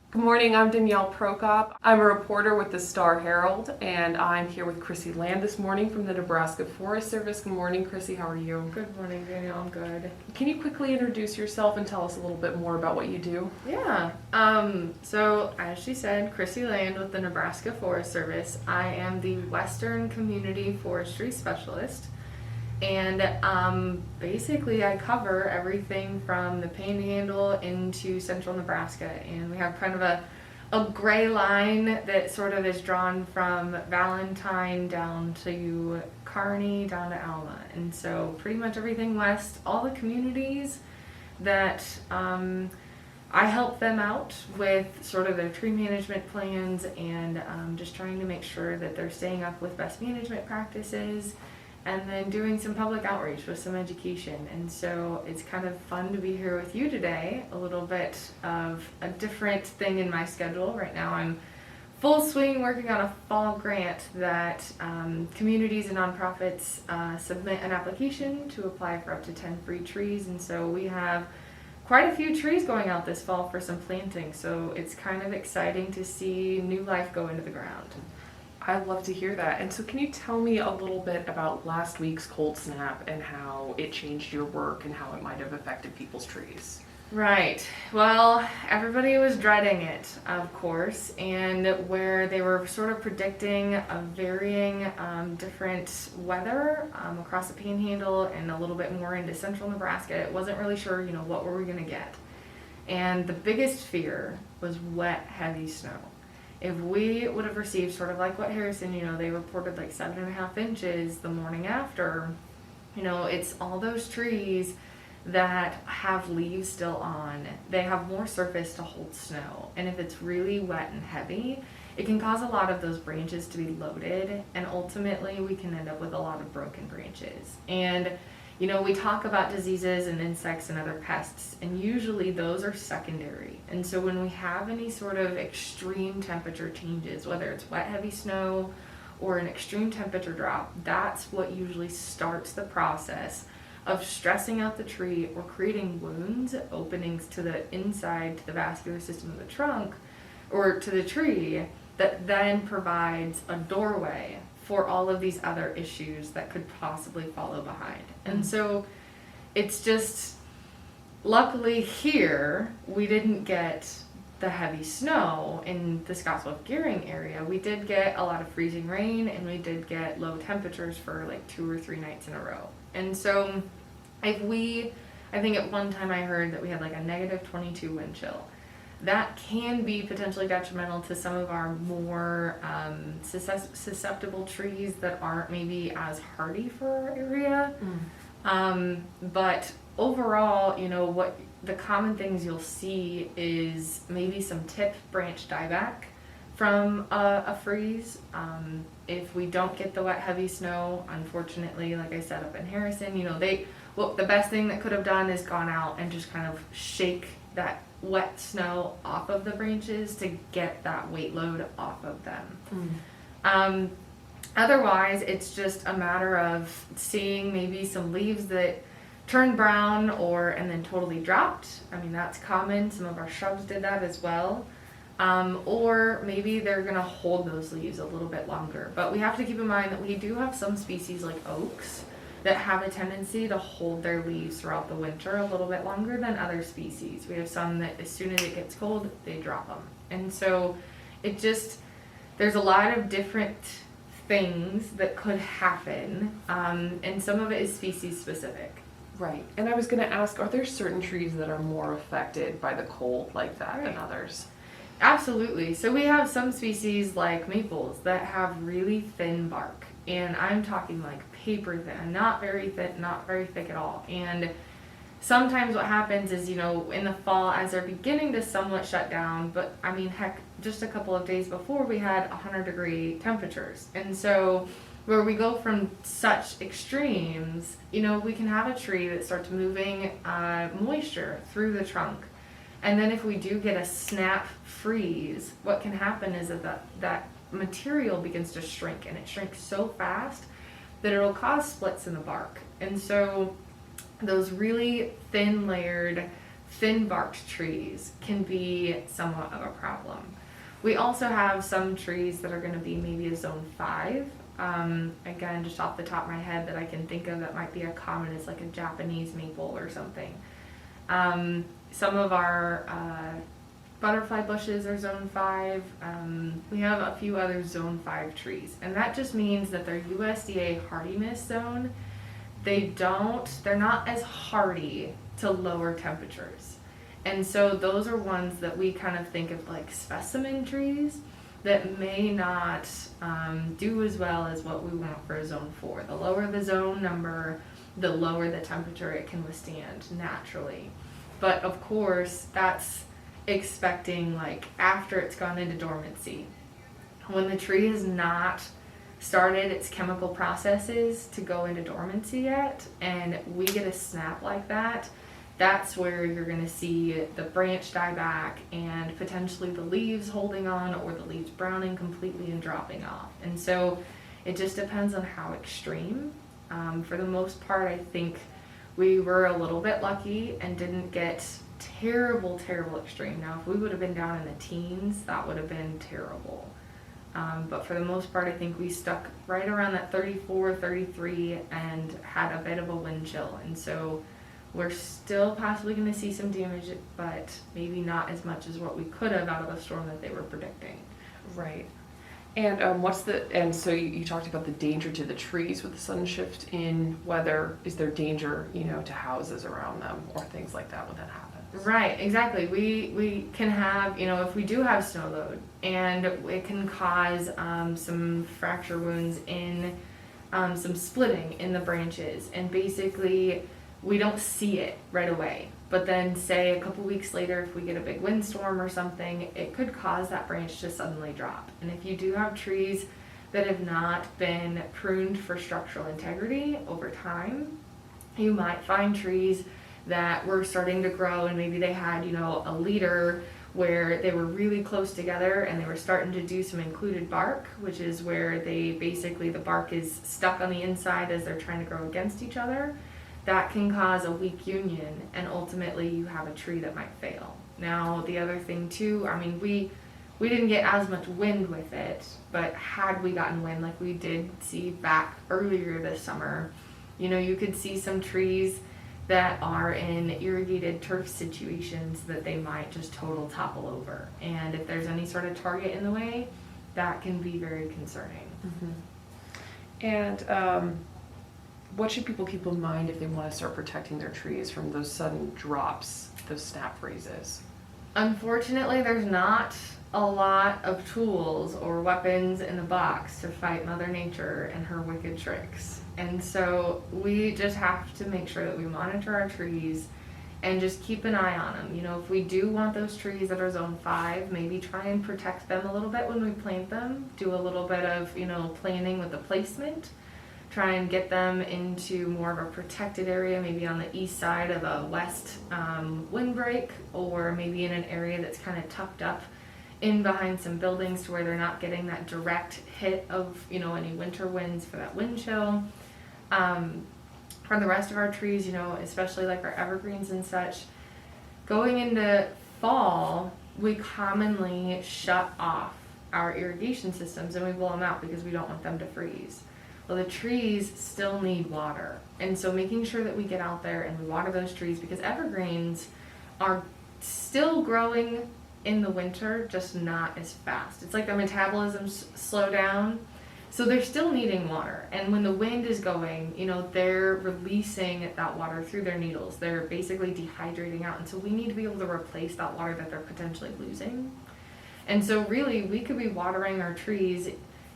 Good morning, I'm Danielle Prokop. I'm a reporter with the Star Herald, and I'm here with Chrissy Land this morning from the Nebraska Forest Service. Good morning, Chrissy, how are you? Good morning, Danielle. I'm good. Can you quickly introduce yourself and tell us a little bit more about what you do? Yeah. So as she said, Chrissy Land with the Nebraska Forest Service. I am the Western Community Forestry Specialist. And basically I cover everything from the Panhandle into central Nebraska. And we have kind of a gray line that sort of is drawn from Valentine down to Kearney down to Alma. And so pretty much everything west, all the communities that I help them out with sort of their tree management plans and just trying to make sure that they're staying up with best management practices, and then doing some public outreach with some education. And so it's kind of fun to be here with you today. A little bit of a different thing in my schedule. Right now I'm full swing working on a fall grant that communities and nonprofits submit an application to apply for up to 10 free trees. And so we have quite a few trees going out this fall for some planting. So it's kind of exciting to see new life go into the ground. I'd love to hear that. And so can you tell me a little bit about last week's cold snap and how it changed your work and how it might have affected people's trees? Right. Well, everybody was dreading it, of course, and where they were sort of predicting a varying different weather across the Panhandle and a little bit more into central Nebraska, it wasn't really sure, what were we going to get. And the biggest fear was wet, heavy snow. If we would have received sort of like what Harrison, they reported like 7.5 inches the morning after, it's all those trees that have leaves still on. They have more surface to hold snow. And if it's really wet and heavy, it can cause a lot of those branches to be loaded. And ultimately we can end up with a lot of broken branches. And we talk about diseases and insects and other pests, and usually those are secondary. And so when we have any sort of extreme temperature changes, whether it's wet, heavy snow or an extreme temperature drop, that's what usually starts the process of stressing out the tree or creating wounds, openings to the inside, to the vascular system of the trunk or to the tree, that then provides a doorway for all of these other issues that could possibly follow behind. And so it's just, luckily here, we didn't get the heavy snow in the Scottsbluff-Gearing area. We did get a lot of freezing rain, and we did get low temperatures for like 2 or 3 nights in a row. And so I think at one time I heard that we had like a negative 22 wind chill. That can be potentially detrimental to some of our more susceptible trees that aren't maybe as hardy for our area. But overall, what the common things you'll see is maybe some tip branch dieback from a freeze. If we don't get the wet, heavy snow, unfortunately, like I said, up in Harrison, the best thing that could have done is gone out and just kind of shake that wet snow off of the branches to get that weight load off of them. Otherwise, it's just a matter of seeing maybe some leaves that turned brown and then totally dropped. I mean, that's common. Some of our shrubs did that as well. Or maybe they're going to hold those leaves a little bit longer. But we have to keep in mind that we do have some species like oaks that have a tendency to hold their leaves throughout the winter a little bit longer than other species. We have some that as soon as it gets cold, they drop them. And so there's a lot of different things that could happen, and some of it is species specific. Right. And I was going to ask, are there certain trees that are more affected by the cold like that than Right. others? Absolutely. So we have some species like maples that have really thin bark. And I'm talking like paper thin, not very thin, not very thick at all. And sometimes what happens is, in the fall, as they're beginning to somewhat shut down, but I mean, heck, just a couple of days before we had 100-degree temperatures. And so where we go from such extremes, we can have a tree that starts moving moisture through the trunk. And then if we do get a snap freeze, what can happen is that material begins to shrink, and it shrinks so fast that it'll cause splits in the bark. And so those really thin layered thin barked trees can be somewhat of a problem. We also have some trees that are going to be maybe a zone 5. Again, just off the top of my head that I can think of that might be a common is like a Japanese maple or something. Some of our butterfly bushes are zone 5. We have a few other zone 5 trees, and that just means that their USDA hardiness zone, they're not as hardy to lower temperatures. And so those are ones that we kind of think of like specimen trees that may not do as well as what we want for a zone 4. The lower the zone number, the lower the temperature it can withstand naturally. But of course, that's expecting like after it's gone into dormancy. When the tree has not started its chemical processes to go into dormancy yet, and we get a snap like that, that's where you're going to see the branch die back and potentially the leaves holding on or the leaves browning completely and dropping off. And so it just depends on how extreme. For the most part, I think we were a little bit lucky and didn't get terrible extreme. Now, if we would have been down in the teens, that would have been terrible. But for the most part, I think we stuck right around that 34, 33 and had a bit of a wind chill. And so we're still possibly going to see some damage, but maybe not as much as what we could have out of the storm that they were predicting. Right. And so you talked about the danger to the trees with the sudden shift in weather. Is there danger, to houses around them or things like that when that happens? Right, exactly. We can have, if we do have snow load, and it can cause some fracture wounds in some splitting in the branches, and basically we don't see it right away. But then say a couple weeks later, if we get a big windstorm or something, it could cause that branch to suddenly drop. And if you do have trees that have not been pruned for structural integrity over time, you might find trees that were starting to grow and maybe they had, a leader where they were really close together and they were starting to do some included bark, which is where the bark is stuck on the inside as they're trying to grow against each other. That can cause a weak union, and ultimately you have a tree that might fail. Now, the other thing too, we didn't get as much wind with it, but had we gotten wind like we did see back earlier this summer, you could see some trees that are in irrigated turf situations that they might just total topple over. And if there's any sort of target in the way, that can be very concerning. Mm-hmm. And what should people keep in mind if they want to start protecting their trees from those sudden drops, those snap freezes? Unfortunately, there's not a lot of tools or weapons in the box to fight Mother Nature and her wicked tricks. And so we just have to make sure that we monitor our trees and just keep an eye on them. If we do want those trees that are zone 5, maybe try and protect them a little bit when we plant them. Do a little bit of, planning with the placement. Try and get them into more of a protected area, maybe on the east side of a west windbreak, or maybe in an area that's kind of tucked up in behind some buildings to where they're not getting that direct hit of, any winter winds for that wind chill. For the rest of our trees, especially like our evergreens and such, going into fall, we commonly shut off our irrigation systems and we blow them out because we don't want them to freeze. Well, the trees still need water. And so making sure that we get out there and we water those trees, because evergreens are still growing in the winter, just not as fast. It's like their metabolisms slow down. So they're still needing water. And when the wind is going, they're releasing that water through their needles. They're basically dehydrating out. And so we need to be able to replace that water that they're potentially losing. And so really, we could be watering our trees,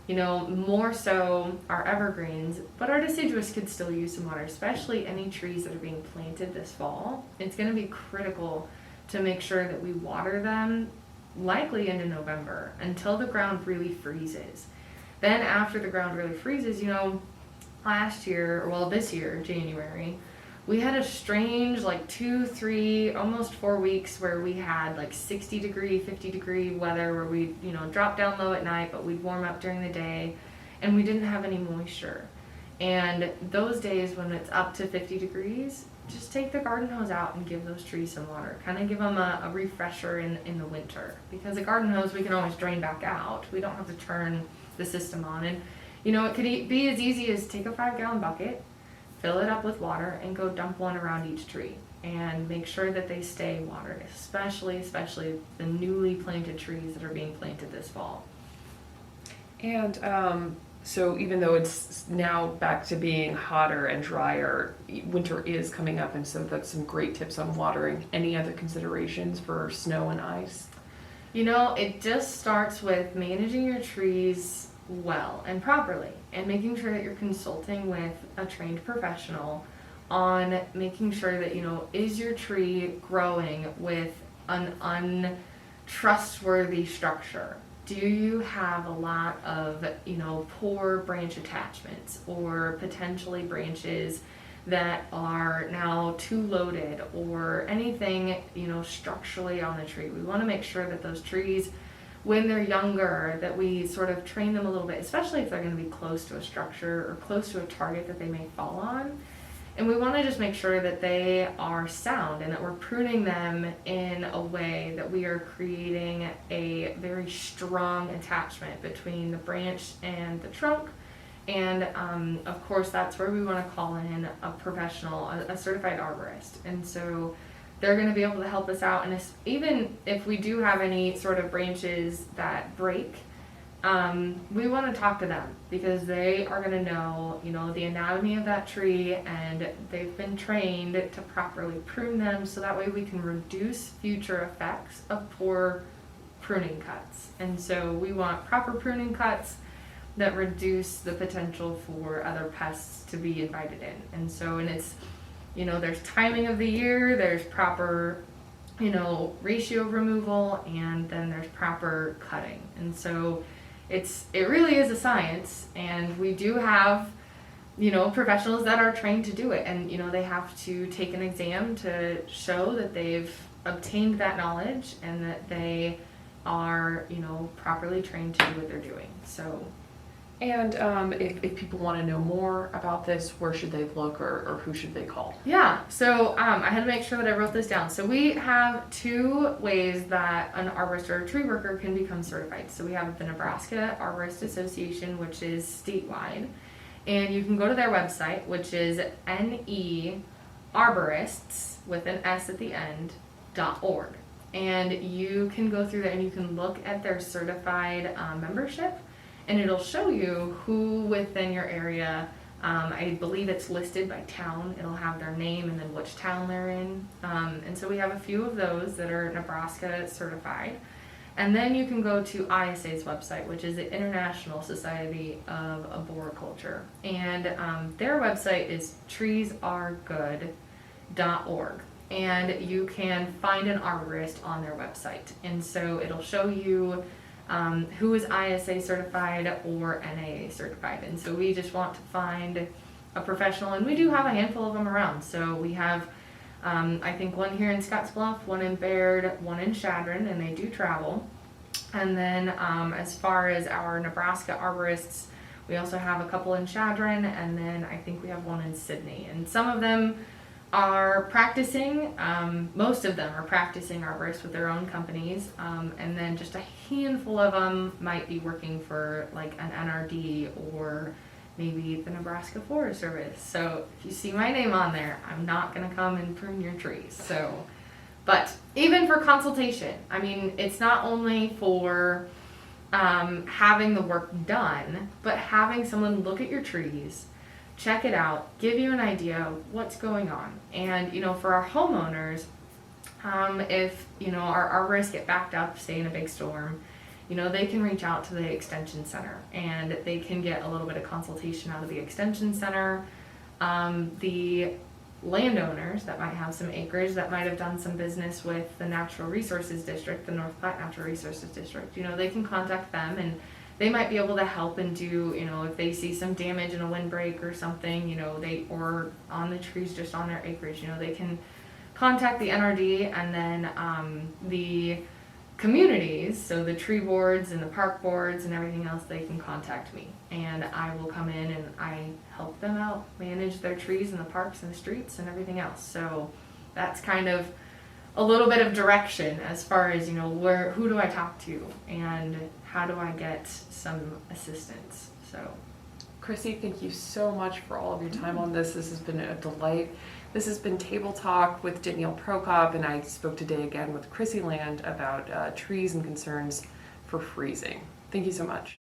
more so our evergreens, but our deciduous could still use some water, especially any trees that are being planted this fall. It's going to be critical to make sure that we water them likely into November until the ground really freezes. Then after the ground really freezes, this year, January, we had a strange 2, 3, almost 4 weeks where we had 60 degree, 50 degree weather where we, drop down low at night, but we'd warm up during the day, and we didn't have any moisture. And those days when it's up to 50 degrees, just take the garden hose out and give those trees some water. Kind of give them a refresher in the winter. Because a garden hose we can always drain back out. We don't have to turn the system on. And it could be as easy as take a 5-gallon bucket, fill it up with water, and go dump one around each tree. And make sure that they stay watered, especially the newly planted trees that are being planted this fall. And so even though it's now back to being hotter and drier, winter is coming up, and so that's some great tips on watering. Any other considerations for snow and ice? It just starts with managing your trees well and properly, and making sure that you're consulting with a trained professional on making sure that, is your tree growing with an untrustworthy structure? Do you have a lot of, poor branch attachments, or potentially branches that are now too loaded, or anything, structurally on the tree? We want to make sure that those trees, when they're younger, that we sort of train them a little bit, especially if they're going to be close to a structure or close to a target that they may fall on. And we want to just make sure that they are sound, and that we're pruning them in a way that we are creating a very strong attachment between the branch and the trunk. And of course, that's where we want to call in a professional, a certified arborist. And so they're going to be able to help us out. And even if we do have any sort of branches that break, we want to talk to them, because they are going to know, the anatomy of that tree, and they've been trained to properly prune them, so that way we can reduce future effects of poor pruning cuts. And so we want proper pruning cuts that reduce the potential for other pests to be invited in. And so, it's, there's timing of the year, there's proper, ratio removal, and then there's proper cutting. And so it really is a science, and we do have, professionals that are trained to do it, and, they have to take an exam to show that they've obtained that knowledge, and that they are, properly trained to do what they're doing. So. And if people want to know more about this, where should they look, or who should they call? Yeah, so I had to make sure that I wrote this down. So we have 2 ways that an arborist or a tree worker can become certified. So we have the Nebraska Arborist Association, which is statewide. And you can go to their website, which is nearborists, with an S at the end, .org. And you can go through there and you can look at their certified membership. And it'll show you who within your area, I believe it's listed by town. It'll have their name and then which town they're in. And so we have a few of those that are Nebraska certified. And then you can go to ISA's website, which is the International Society of Arboriculture. And their website is treesaregood.org. And you can find an arborist on their website. And so it'll show you who is ISA certified or NAA certified. And so we just want to find a professional, and we do have a handful of them around. So we have, I think, one here in Scottsbluff, one in Baird, one in Chadron, and they do travel. And then as far as our Nebraska arborists, we also have a couple in Chadron, and then I think we have one in Sydney. And some of them are practicing, most of them are practicing arborists with their own companies, and then just a handful of them might be working for like an NRD or maybe the Nebraska Forest Service. So if you see my name on there, I'm not going to come and prune your trees. So, but even for consultation, I mean, it's not only for having the work done, but having someone look at your trees, check it out, give you an idea of what's going on. And, for our homeowners, if, our arborists get backed up, say in a big storm, they can reach out to the extension center and they can get a little bit of consultation out of the extension center. The landowners that might have some acreage that might have done some business with the Natural Resources District, the North Platte Natural Resources District, they can contact them, and they might be able to help and do, if they see some damage in a windbreak or something, or on the trees just on their acreage, they can contact the NRD, and then the communities, so the tree boards and the park boards and everything else, they can contact me. And I will come in and I help them out, manage their trees in the parks and the streets and everything else. So that's kind of a little bit of direction as far as, you know, who do I talk to and how do I get some assistance. So Chrissy, thank you so much for all of your time on this. This has been a delight. This has been Table Talk with Danielle Prokop, and I spoke today again with Chrissy Land about trees and concerns for freezing. Thank you so much.